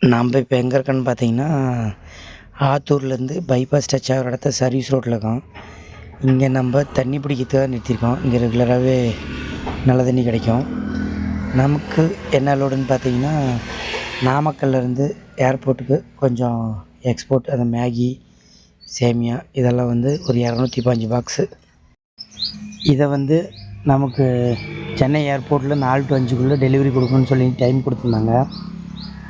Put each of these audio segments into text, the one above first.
நம்ம இப்போ எங்கே இருக்கோன்னு பார்த்தீங்கன்னா, ஆத்தூர்லேருந்து பைபாஸ் டச் ஆகிற இடத்துல சர்வீஸ் ரோட்டில் இருக்கோம். இங்கே நம்ம தண்ணி பிடிக்கிறதுக்காக நிறுத்தியிருக்கோம். இங்கே ரெகுலராகவே நல்ல தண்ணி கிடைக்கும். நமக்கு என்ன லோடுன்னு பார்த்தீங்கன்னா, நாமக்கல்லேருந்து ஏர்போர்ட்டுக்கு கொஞ்சம் எக்ஸ்போர்ட் அந்த மேகி, சேமியா இதெல்லாம் ஒரு 205 பாக்ஸு. இதை நமக்கு சென்னை ஏர்போர்ட்டில் 4 to 5க்குள்ளே டெலிவரி கொடுக்கணுன்னு சொல்லி டைம் கொடுத்துருந்தாங்க.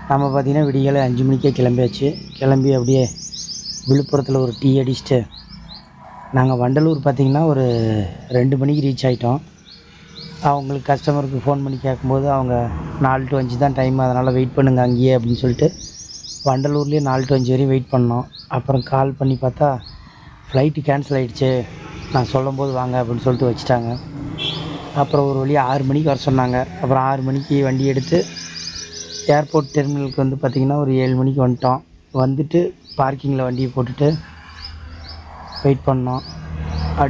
நம்ம பார்த்திங்கன்னா விடியகாலை 5 மணிக்கே கிளம்பியாச்சு. கிளம்பி அப்படியே விழுப்புரத்தில் ஒரு டீ அடிச்சுட்டு நாங்கள் வண்டலூர் பார்த்திங்கன்னா ஒரு 2 மணிக்கு ரீச் ஆகிட்டோம். அவங்களுக்கு கஸ்டமருக்கு ஃபோன் பண்ணி கேட்கும்போது அவங்க 4 to 5 தான் டைம், அதனால் வெயிட் பண்ணுங்கள் அங்கேயே அப்படின்னு சொல்லிட்டு வண்டலூர்லேயே 4 to 5 வரையும் வெயிட் பண்ணோம். அப்புறம் கால் பண்ணி பார்த்தா ஃப்ளைட்டு கேன்சல் ஆகிடுச்சு, நான் சொல்லும்போது வாங்க அப்படின்னு சொல்லிட்டு வச்சுட்டாங்க. அப்புறம் ஒரு வழியாக 6 மணிக்கு வர சொன்னாங்க. அப்புறம் 6 மணிக்கு வண்டி எடுத்து ஏர்போர்ட் டெர்மினலுக்கு பார்த்திங்கன்னா ஒரு 7 மணிக்கு வந்துட்டோம். வந்துட்டு பார்க்கிங்கில் வண்டியை போட்டுட்டு வெயிட் பண்ணோம்.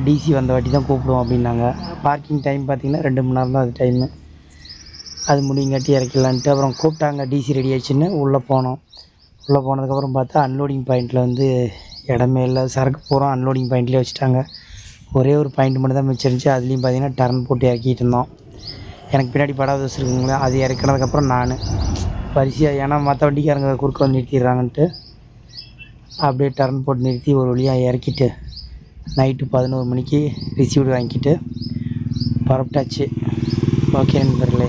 டிசி வந்த வாட்டி தான் கூப்பிடுவோம் அப்படின்னாங்க. பார்க்கிங் டைம் பார்த்திங்கன்னா 2 மணி நேரம் தான் அது டைமு. அது முடிங்காட்டி இறக்கலான்ட்டு அப்புறம் கூப்பிட்டாங்க. டிசி ரெடி ஆகிடுச்சின்னு உள்ளே போனோம். உள்ளே போனதுக்கப்புறம் பார்த்தா அன்லோடிங் பாயிண்ட்டில் இடமே இல்லை. சரக்கு பூரா அன்லோடிங் பாயிண்ட்லேயே வச்சுட்டாங்க. ஒரே ஒரு பாயிண்ட் மட்டும் தான் மிச்சம் இருந்துச்சு. அதுலேயும் பார்த்திங்கன்னா டர்ன் போட்டு இறக்கிட்டு இருந்தோம். எனக்கு பின்னாடி படாத வச்சுருக்குங்களா, அது இறக்கினதுக்கப்புறம் நான் வரிசையாக, ஏன்னா மற்ற வண்டிக்காரங்க குறுக்க வந்து நிறுத்திடுறாங்கன்ட்டு அப்படியே டர்ன் போட்டு நிறுத்தி ஒரு வழியாக இறக்கிட்டு நைட்டு 11 மணிக்கு ரிசீவ்டு வாங்கிக்கிட்டு புறப்பட்டாச்சு. ஓகே நண்பர்களே.